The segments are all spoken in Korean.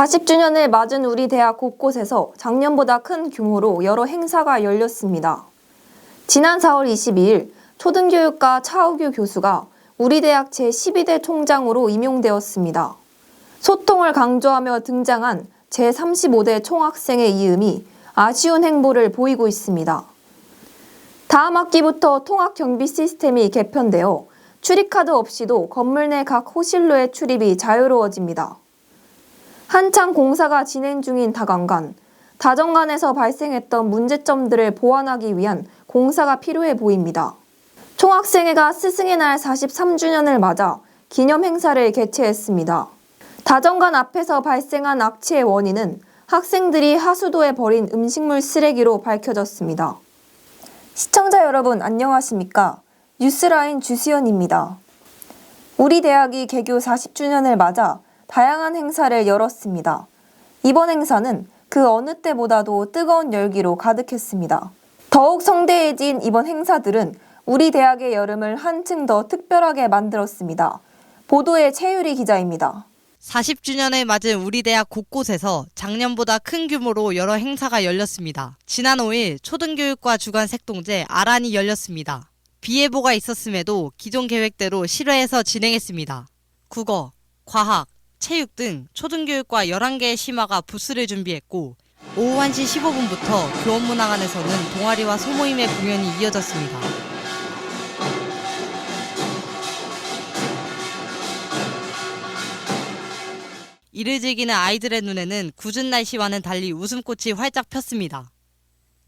40주년을 맞은 우리 대학 곳곳에서 작년보다 큰 규모로 여러 행사가 열렸습니다. 지난 4월 22일 초등교육과 차우규 교수가 우리 대학 제12대 총장으로 임용되었습니다. 소통을 강조하며 등장한 제35대 총학생의 이음이 아쉬운 행보를 보이고 있습니다. 다음 학기부터 통학 경비 시스템이 개편되어 출입카드 없이도 건물 내 각 호실로의 출입이 자유로워집니다. 한창 공사가 진행 중인 다강간, 다정간에서 발생했던 문제점들을 보완하기 위한 공사가 필요해 보입니다. 총학생회가 스승의 날 43주년을 맞아 기념 행사를 개최했습니다. 다정간 앞에서 발생한 악취의 원인은 학생들이 하수도에 버린 음식물 쓰레기로 밝혀졌습니다. 시청자 여러분 안녕하십니까? 뉴스라인 주수연입니다. 우리 대학이 개교 40주년을 맞아 다양한 행사를 열었습니다. 이번 행사는 그 어느 때보다도 뜨거운 열기로 가득했습니다. 더욱 성대해진 이번 행사들은 우리 대학의 여름을 한층 더 특별하게 만들었습니다. 보도에 최유리 기자입니다. 40주년을 맞은 우리 대학 곳곳에서 작년보다 큰 규모로 여러 행사가 열렸습니다. 지난 5일 초등교육과 주간 색동제 아란이 열렸습니다. 비 예보가 있었음에도 기존 계획대로 실외에서 진행했습니다. 국어, 과학, 체육 등 초등교육과 11개의 심화가 부스를 준비했고 오후 1시 15분부터 교원문화관에서는 동아리와 소모임의 공연이 이어졌습니다. 이를 즐기는 아이들의 눈에는 궂은 날씨와는 달리 웃음꽃이 활짝 폈습니다.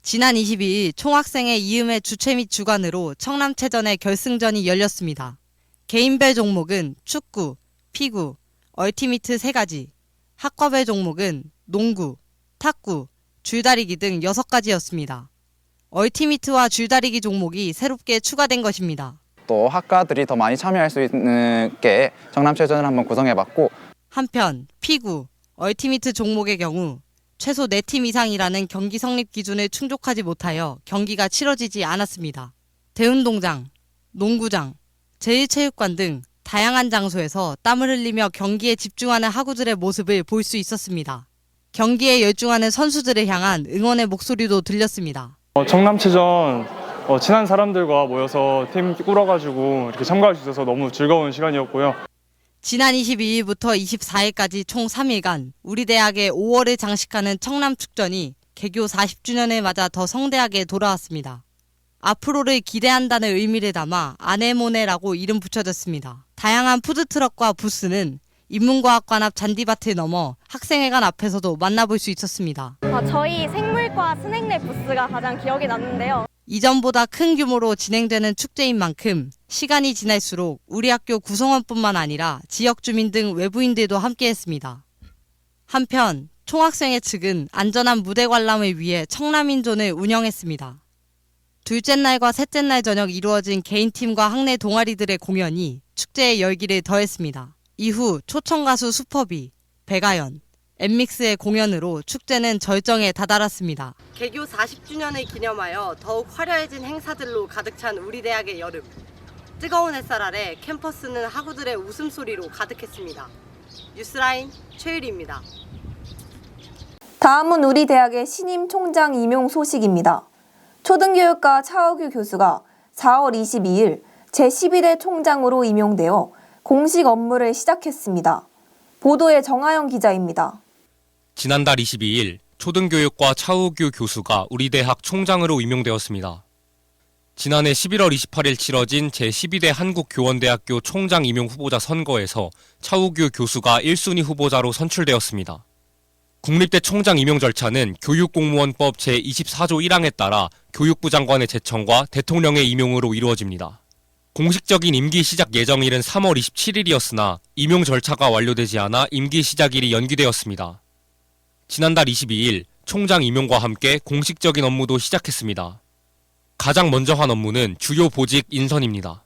지난 22일 총학생회 이음회 주최 및 주관으로 청남체전의 결승전이 열렸습니다. 개인별 종목은 축구, 피구, 얼티미트 3가지, 학과별 종목은 농구, 탁구, 줄다리기 등 6가지였습니다. 얼티미트와 줄다리기 종목이 새롭게 추가된 것입니다. 또 학과들이 더 많이 참여할 수 있게 청남체전을 한번 구성해봤고, 한편 피구, 얼티미트 종목의 경우 최소 4팀 이상이라는 경기 성립 기준을 충족하지 못하여 경기가 치러지지 않았습니다. 대운동장, 농구장, 제1체육관 등 다양한 장소에서 땀을 흘리며 경기에 집중하는 학우들의 모습을 볼 수 있었습니다. 경기에 열중하는 선수들을 향한 응원의 목소리도 들렸습니다. 청남체전 친한 사람들과 모여서 팀 꾸려가지고 이렇게 참가할 수 있어서 너무 즐거운 시간이었고요. 지난 22일부터 24일까지 총 3일간 우리 대학의 5월을 장식하는 청남축전이 개교 40주년을 맞아 더 성대하게 돌아왔습니다. 앞으로를 기대한다는 의미를 담아 아네모네라고 이름 붙여졌습니다. 다양한 푸드트럭과 부스는 인문과학관 앞 잔디밭을 넘어 학생회관 앞에서도 만나볼 수 있었습니다. 저희 생물과 스낵랩 부스가 가장 기억에 남는데요. 이전보다 큰 규모로 진행되는 축제인 만큼 시간이 지날수록 우리 학교 구성원뿐만 아니라 지역 주민 등 외부인들도 함께했습니다. 한편 총학생회 측은 안전한 무대 관람을 위해 청남인존을 운영했습니다. 둘째 날과 셋째 날 저녁 이루어진 개인팀과 학내 동아리들의 공연이 축제의 열기를 더했습니다. 이후 초청가수 슈퍼비, 백아연, 엠믹스의 공연으로 축제는 절정에 다다랐습니다. 개교 40주년을 기념하여 더욱 화려해진 행사들로 가득 찬 우리 대학의 여름. 뜨거운 햇살 아래 캠퍼스는 학우들의 웃음소리로 가득했습니다. 뉴스라인 최유리입니다. 다음은 우리 대학의 신임 총장 임용 소식입니다. 초등교육과 차우규 교수가 4월 22일 제12대 총장으로 임용되어 공식 업무를 시작했습니다. 보도에 정하영 기자입니다. 지난달 22일 초등교육과 차우규 교수가 우리 대학 총장으로 임용되었습니다. 지난해 11월 28일 치러진 제12대 한국교원대학교 총장 임용 후보자 선거에서 차우규 교수가 1순위 후보자로 선출되었습니다. 국립대 총장 임용 절차는 교육공무원법 제24조 1항에 따라 교육부 장관의 제청과 대통령의 임용으로 이루어집니다. 공식적인 임기 시작 예정일은 3월 27일이었으나 임용 절차가 완료되지 않아 임기 시작일이 연기되었습니다. 지난달 22일 총장 임용과 함께 공식적인 업무도 시작했습니다. 가장 먼저 한 업무는 주요 보직 인선입니다.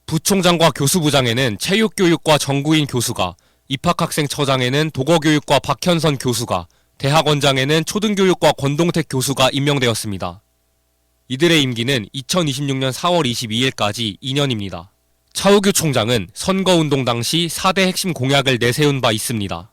부총장과 교수부장에는 체육교육과 정구인 교수가, 입학학생처장에는 도거교육과 박현선 교수가, 대학원장에는 초등교육과 권동택 교수가 임명되었습니다. 이들의 임기는 2026년 4월 22일까지 2년입니다. 차우규 총장은 선거운동 당시 4대 핵심 공약을 내세운 바 있습니다.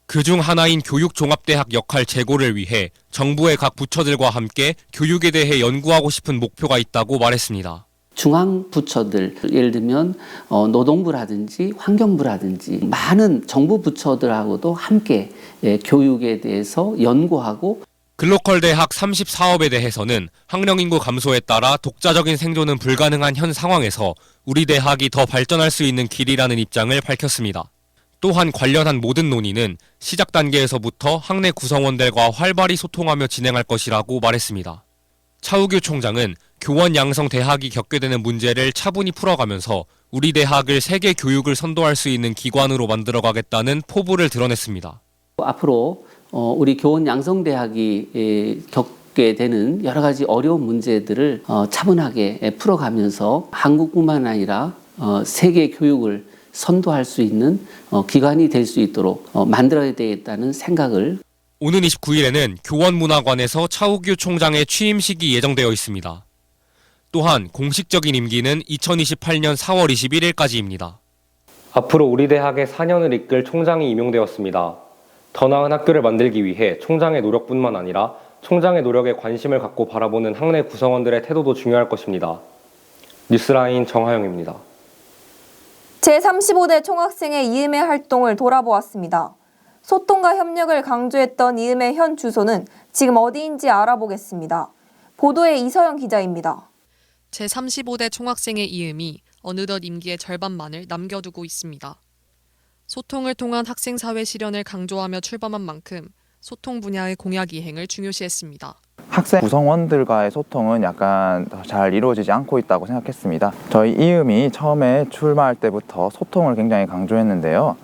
그중 하나인 교육종합대학 역할 제고를 위해 정부의 각 부처들과 함께 교육에 대해 연구하고 싶은 목표가 있다고 말했습니다. 중앙 부처들, 예를 들면 노동부라든지 환경부라든지 많은 정부 부처들하고도 함께 교육에 대해서 연구하고 글로컬 대학 34업에 대해서는 학령 인구 감소에 따라 독자적인 생존은 불가능한 현 상황에서 우리 대학이 더 발전할 수 있는 길이라는 입장을 밝혔습니다. 또한 관련한 모든 논의는 시작 단계에서부터 학내 구성원들과 활발히 소통하며 진행할 것이라고 말했습니다. 차우규 총장은 교원 양성 대학이 겪게 되는 문제를 차분히 풀어가면서 우리 대학을 세계 교육을 선도할 수 있는 기관으로 만들어가겠다는 포부를 드러냈습니다. 앞으로 우리 교원 양성대학이 겪게 되는 여러 가지 어려운 문제들을 차분하게 풀어가면서 한국뿐만 아니라 세계 교육을 선도할 수 있는 기관이 될 수 있도록 만들어야 되겠다는 생각을 오는 29일에는 교원문화관에서 차우규 총장의 취임식이 예정되어 있습니다. 또한 공식적인 임기는 2028년 4월 21일까지입니다. 앞으로 우리 대학의 4년을 이끌 총장이 임용되었습니다. 더 나은 학교를 만들기 위해 총장의 노력뿐만 아니라 총장의 노력에 관심을 갖고 바라보는 학내 구성원들의 태도도 중요할 것입니다. 뉴스라인 정하영입니다. 제35대 총학생의 이음의 활동을 돌아보았습니다. 소통과 협력을 강조했던 이음의 현 주소는 지금 어디인지 알아보겠습니다. 보도에 이서영 기자입니다. 제35대 총학생의 이음이 어느덧 임기의 절반만을 남겨두고 있습니다. 소통을 통한 학생사회 실현을 강조하며 출범한 만큼 소통 분야의 공약 이행을 중요시했습니다. 학생 구성원들과의 소통은 약간 잘 이루어지지 않고 있다고 생각했습니다. 저희 이음이 처음에 출마할 때부터 소통을 굉장히 강조했는데요.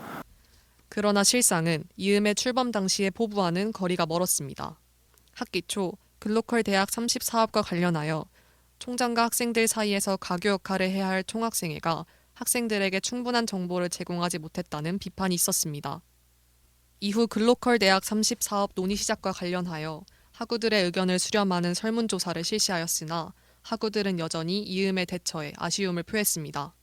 그러나 실상은 이음의 출범 당시의 포부와는 거리가 멀었습니다. 학기 초 글로컬 대학 34업과 관련하여 총장과 학생들 사이에서 가교 역할을 해야 할 총학생회가 학생들에게 충분한 정보를 제공하지 못했다는 비판이 있었습니다. 이후 글로컬 대학 34업 논의 시작과 관련하여 학우들의 의견을 수렴하는 설문조사를 실시하였으나 학우들은 여전히 이음의 대처에 아쉬움을 표했습니다.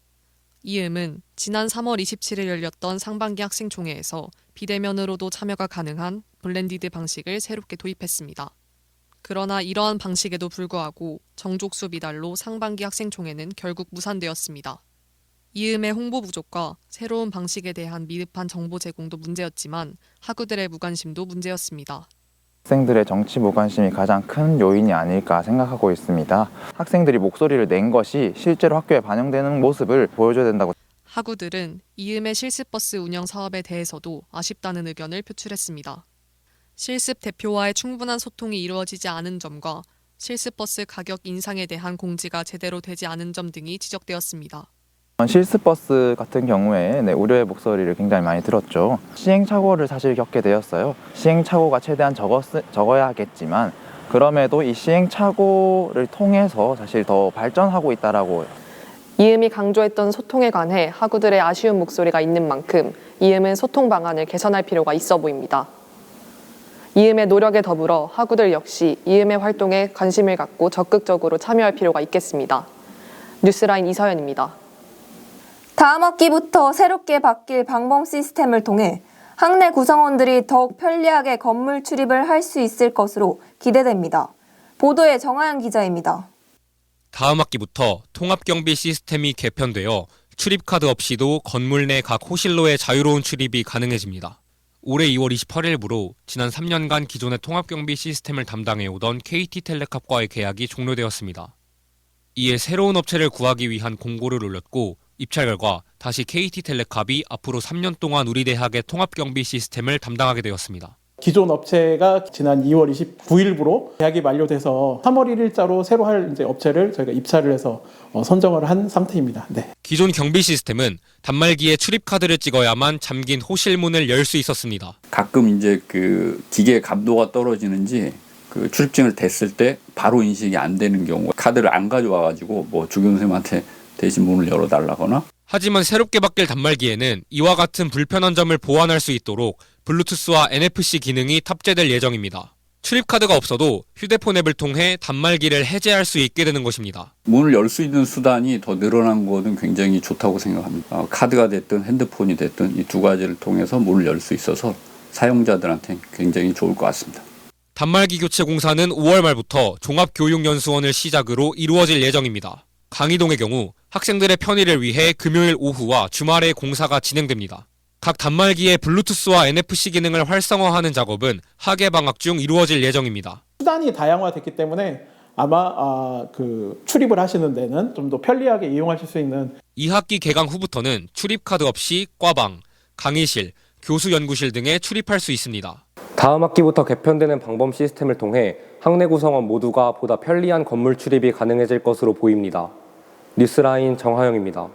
이음은 지난 3월 27일 열렸던 상반기 학생총회에서 비대면으로도 참여가 가능한 블렌디드 방식을 새롭게 도입했습니다. 그러나 이러한 방식에도 불구하고 정족수 미달로 상반기 학생총회는 결국 무산되었습니다. 이음의 홍보 부족과 새로운 방식에 대한 미흡한 정보 제공도 문제였지만 학우들의 무관심도 문제였습니다. 학생들의 정치 무관심이 가장 큰 요인이 아닐까 생각하고 있습니다. 학생들이 목소리를 낸 것이 실제로 학교에 반영되는 모습을 보여줘야 된다고. 학우들은 이음의 실습버스 운영 사업에 대해서도 아쉽다는 의견을 표출했습니다. 실습 대표와의 충분한 소통이 이루어지지 않은 점과 실습버스 가격 인상에 대한 공지가 제대로 되지 않은 점 등이 지적되었습니다. 실습버스 같은 경우에 우려의 목소리를 굉장히 많이 들었죠. 시행착오를 사실 겪게 되었어요. 시행착오가 최대한 적어야 하겠지만 그럼에도 이 시행착오를 통해서 사실 더 발전하고 있다라고. 이음이 강조했던 소통에 관해 학우들의 아쉬운 목소리가 있는 만큼 이음은 소통 방안을 개선할 필요가 있어 보입니다. 이음의 노력에 더불어 학우들 역시 이음의 활동에 관심을 갖고 적극적으로 참여할 필요가 있겠습니다. 뉴스라인 이서연입니다. 다음 학기부터 새롭게 바뀔 방범 시스템을 통해 학내 구성원들이 더욱 편리하게 건물 출입을 할 수 있을 것으로 기대됩니다. 보도에 정하영 기자입니다. 다음 학기부터 통합경비 시스템이 개편되어 출입카드 없이도 건물 내 각 호실로의 자유로운 출입이 가능해집니다. 올해 2월 28일부로 지난 3년간 기존의 통합경비 시스템을 담당해오던 KT텔레캅과의 계약이 종료되었습니다. 이에 새로운 업체를 구하기 위한 공고를 올렸고 입찰 결과 다시 KT텔레캅이 앞으로 3년 동안 우리 대학의 통합경비 시스템을 담당하게 되었습니다. 기존 업체가 지난 2월 29일부로 계약이 만료돼서 3월 1일자로 새로 할 업체를 저희가 입찰을 해서 선정을 한 상태입니다. 네. 기존 경비 시스템은 단말기에 출입카드를 찍어야만 잠긴 호실문을 열 수 있었습니다. 가끔 이제 그 기계 감도가 떨어지는지 그 출입증을 댔을 때 바로 인식이 안 되는 경우, 카드를 안 가져와가지고 뭐 주교선생님한테 대신 문을 열어달라거나. 하지만 새롭게 바뀔 단말기에는 이와 같은 불편한 점을 보완할 수 있도록 블루투스와 NFC 기능이 탑재될 예정입니다. 출입카드가 없어도 휴대폰 앱을 통해 단말기를 해제할 수 있게 되는 것입니다. 문을 열 수 있는 수단이 더 늘어난 것은 굉장히 좋다고 생각합니다. 카드가 됐든 핸드폰이 됐든 이 두 가지를 통해서 문을 열 수 있어서 사용자들한테 굉장히 좋을 것 같습니다. 단말기 교체 공사는 5월 말부터 종합교육연수원을 시작으로 이루어질 예정입니다. 강의동의 경우 학생들의 편의를 위해 금요일 오후와 주말에 공사가 진행됩니다. 각 단말기의 블루투스와 NFC 기능을 활성화하는 작업은 하계 방학 중 이루어질 예정입니다. 수단이 다양화됐기 때문에 아마 출입을 하시는 데는 좀 더 편리하게 이용하실 수 있는 2학기 개강 후부터는 출입카드 없이 과방, 강의실, 교수 연구실 등에 출입할 수 있습니다. 다음 학기부터 개편되는 방범 시스템을 통해 학내 구성원 모두가 보다 편리한 건물 출입이 가능해질 것으로 보입니다. 뉴스라인 정하영입니다.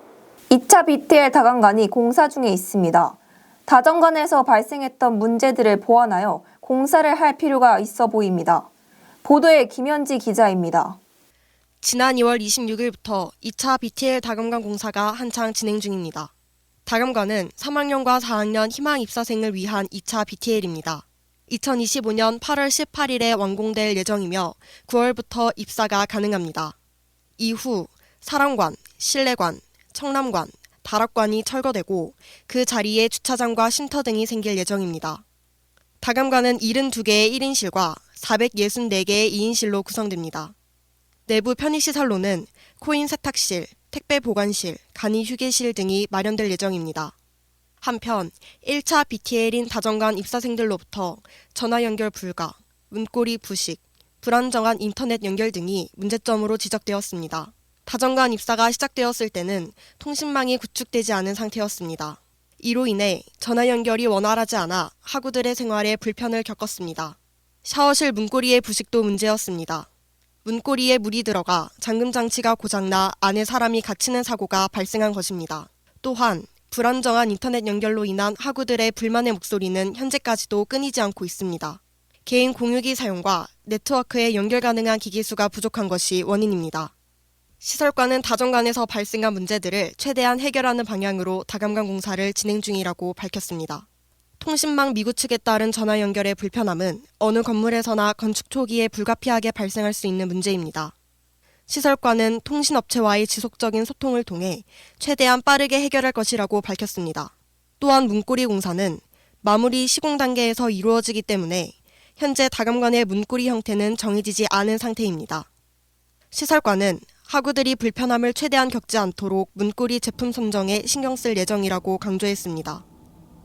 2차 BTL 다강관이 공사 중에 있습니다. 다정관에서 발생했던 문제들을 보완하여 공사를 할 필요가 있어 보입니다. 보도에 김현지 기자입니다. 지난 2월 26일부터 2차 BTL 다감관 공사가 한창 진행 중입니다. 다감관은 3학년과 4학년 희망 입사생을 위한 2차 BTL입니다. 2025년 8월 18일에 완공될 예정이며 9월부터 입사가 가능합니다. 이후 사랑관, 실내관, 청남관, 다락관이 철거되고 그 자리에 주차장과 쉼터 등이 생길 예정입니다. 다감관은 72개의 1인실과 464개의 2인실로 구성됩니다. 내부 편의시설로는 코인 세탁실, 택배 보관실, 간이 휴게실 등이 마련될 예정입니다. 한편 1차 BTL인 다정관 입사생들로부터 전화 연결 불가, 문고리 부식, 불안정한 인터넷 연결 등이 문제점으로 지적되었습니다. 다정관 입사가 시작되었을 때는 통신망이 구축되지 않은 상태였습니다. 이로 인해 전화 연결이 원활하지 않아 학우들의 생활에 불편을 겪었습니다. 샤워실 문고리의 부식도 문제였습니다. 문고리에 물이 들어가 잠금 장치가 고장나 안에 사람이 갇히는 사고가 발생한 것입니다. 또한 불안정한 인터넷 연결로 인한 학우들의 불만의 목소리는 현재까지도 끊이지 않고 있습니다. 개인 공유기 사용과 네트워크에 연결 가능한 기기수가 부족한 것이 원인입니다. 시설과는 다정관에서 발생한 문제들을 최대한 해결하는 방향으로 다감관 공사를 진행 중이라고 밝혔습니다. 통신망 미구축에 따른 전화 연결의 불편함은 어느 건물에서나 건축 초기에 불가피하게 발생할 수 있는 문제입니다. 시설과는 통신업체와의 지속적인 소통을 통해 최대한 빠르게 해결할 것이라고 밝혔습니다. 또한 문고리 공사는 마무리 시공 단계에서 이루어지기 때문에 현재 다감관의 문고리 형태는 정해지지 않은 상태입니다. 시설과는 학우들이 불편함을 최대한 겪지 않도록 문고리 제품 선정에 신경 쓸 예정이라고 강조했습니다.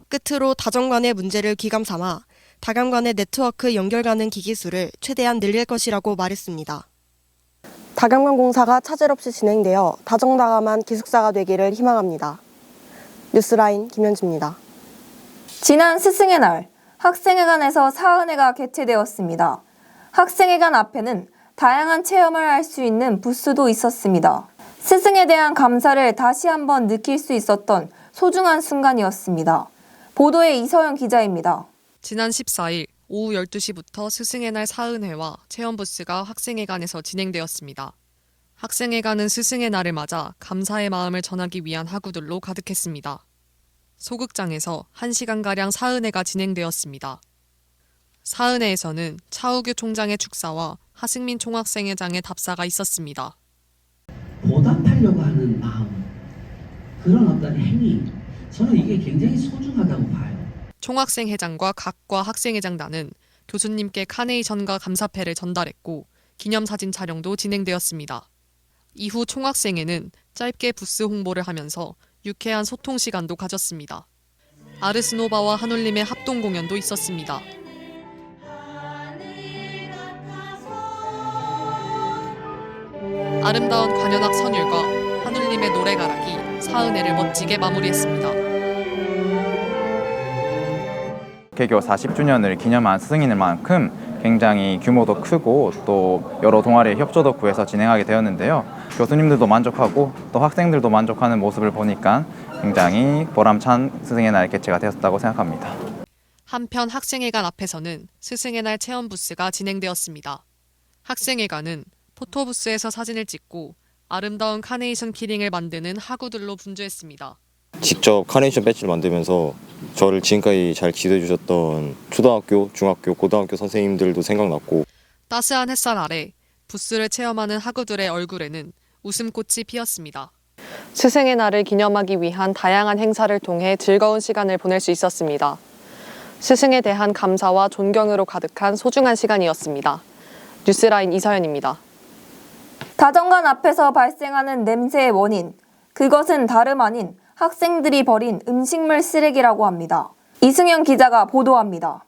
끝으로 다정관의 문제를 귀감 삼아 다감관의 네트워크 연결 가능 기기수를 최대한 늘릴 것이라고 말했습니다. 다감관 공사가 차질 없이 진행되어 다정다감한 기숙사가 되기를 희망합니다. 뉴스라인 김현지입니다. 지난 스승의 날, 학생회관에서 사은회가 개최되었습니다. 학생회관 앞에는 다양한 체험을 할 수 있는 부스도 있었습니다. 스승에 대한 감사를 다시 한번 느낄 수 있었던 소중한 순간이었습니다. 보도에 이서영 기자입니다. 지난 14일 오후 12시부터 스승의 날 사은회와 체험 부스가 학생회관에서 진행되었습니다. 학생회관은 스승의 날을 맞아 감사의 마음을 전하기 위한 학우들로 가득했습니다. 소극장에서 1시간가량 사은회가 진행되었습니다. 사은회에서는 차우규 총장의 축사와 하승민 총학생회장의 답사가 있었습니다. 보답하려고 하는 마음, 그런 어떤 행위, 저는 이게 굉장히 소중하다고 봐요. 총학생회장과 각과 학생회장단은 교수님께 카네이션과 감사패를 전달했고 기념사진 촬영도 진행되었습니다. 이후 총학생회는 짧게 부스 홍보를 하면서 유쾌한 소통 시간도 가졌습니다. 아르스노바와 한울림의 합동 공연도 있었습니다. 아름다운 관현악 선율과 한울림의 노래가락이 사은회를 멋지게 마무리했습니다. 개교 40주년을 기념한 스승인 만큼 굉장히 규모도 크고 또 여러 동아리의 협조도 구해서 진행하게 되었는데요. 교수님들도 만족하고 또 학생들도 만족하는 모습을 보니까 굉장히 보람찬 스승의 날 개최가 되었다고 생각합니다. 한편 학생회관 앞에서는 스승의 날 체험 부스가 진행되었습니다. 학생회관은 포토부스에서 사진을 찍고 아름다운 카네이션 키링을 만드는 학우들로 분주했습니다. 직접 카네이션 배지를 만들면서 저를 지금까지 잘 지도해 주셨던 초등학교, 중학교, 고등학교 선생님들도 생각났고, 따스한 햇살 아래 부스를 체험하는 학우들의 얼굴에는 웃음꽃이 피었습니다. 스승의 날을 기념하기 위한 다양한 행사를 통해 즐거운 시간을 보낼 수 있었습니다. 스승에 대한 감사와 존경으로 가득한 소중한 시간이었습니다. 뉴스라인 이서연입니다. 다정관 앞에서 발생하는 냄새의 원인, 그것은 다름 아닌 학생들이 버린 음식물 쓰레기라고 합니다. 이승현 기자가 보도합니다.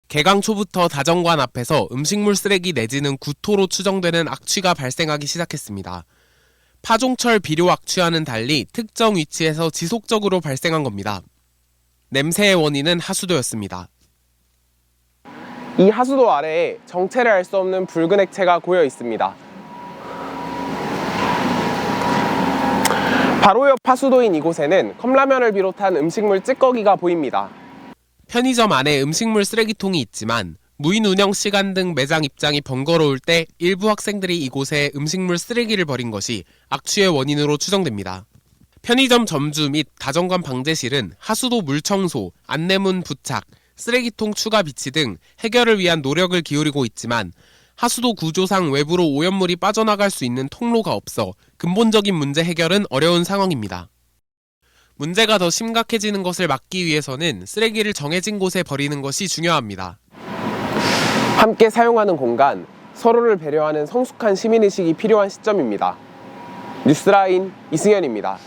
개강 초부터 다정관 앞에서 음식물 쓰레기 내지는 구토로 추정되는 악취가 발생하기 시작했습니다. 파종철 비료 악취와는 달리 특정 위치에서 지속적으로 발생한 겁니다. 냄새의 원인은 하수도였습니다. 이 하수도 아래에 정체를 알 수 없는 붉은 액체가 고여 있습니다. 바로 옆 하수도인 이곳에는 컵라면을 비롯한 음식물 찌꺼기가 보입니다. 편의점 안에 음식물 쓰레기통이 있지만 무인 운영 시간 등 매장 입장이 번거로울 때 일부 학생들이 이곳에 음식물 쓰레기를 버린 것이 악취의 원인으로 추정됩니다. 편의점 점주 및 다정관 방제실은 하수도 물 청소, 안내문 부착, 쓰레기통 추가 비치 등 해결을 위한 노력을 기울이고 있지만 하수도 구조상 외부로 오염물이 빠져나갈 수 있는 통로가 없어 근본적인 문제 해결은 어려운 상황입니다. 문제가 더 심각해지는 것을 막기 위해서는 쓰레기를 정해진 곳에 버리는 것이 중요합니다. 함께 사용하는 공간, 서로를 배려하는 성숙한 시민의식이 필요한 시점입니다. 뉴스라인 이승현입니다.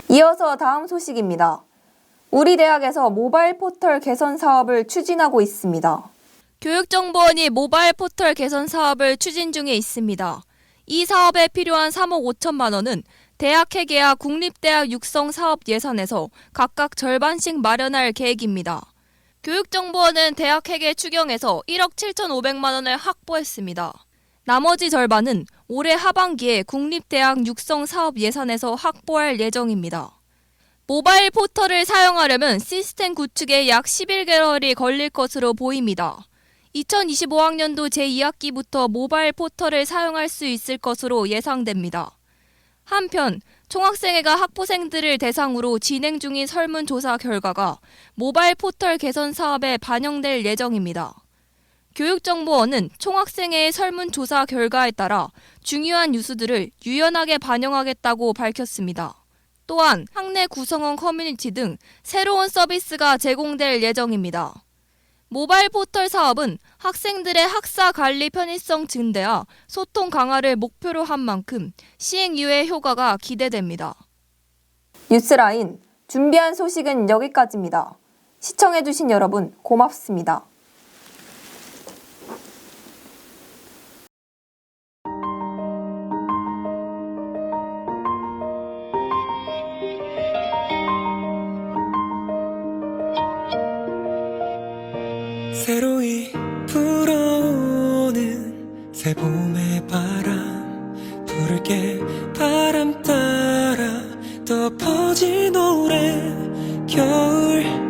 이어서 다음 소식입니다. 우리 대학에서 모바일 포털 개선 사업을 추진하고 있습니다. 교육정보원이 모바일 포털 개선 사업을 추진 중에 있습니다. 이 사업에 필요한 3억 5천만 원은 대학회계와 국립대학 육성 사업 예산에서 각각 절반씩 마련할 계획입니다. 교육정보원은 대학회계 추경에서 1억 7,500만 원을 확보했습니다. 나머지 절반은 올해 하반기에 국립대학 육성 사업 예산에서 확보할 예정입니다. 모바일 포털을 사용하려면 시스템 구축에 약 11개월이 걸릴 것으로 보입니다. 2025학년도 제2학기부터 모바일 포털을 사용할 수 있을 것으로 예상됩니다. 한편 총학생회가 학부생들을 대상으로 진행 중인 설문조사 결과가 모바일 포털 개선 사업에 반영될 예정입니다. 교육정보원은 총학생회의 설문조사 결과에 따라 중요한 뉴스들을 유연하게 반영하겠다고 밝혔습니다. 또한 학내 구성원 커뮤니티 등 새로운 서비스가 제공될 예정입니다. 모바일 포털 사업은 학생들의 학사 관리 편의성 증대와 소통 강화를 목표로 한 만큼 시행 이후의 효과가 기대됩니다. 뉴스라인 준비한 소식은 여기까지입니다. 시청해주신 여러분 고맙습니다. 새로이 불어오는 새 봄의 바람 부를게 바람 따라 더 퍼진 노래 겨울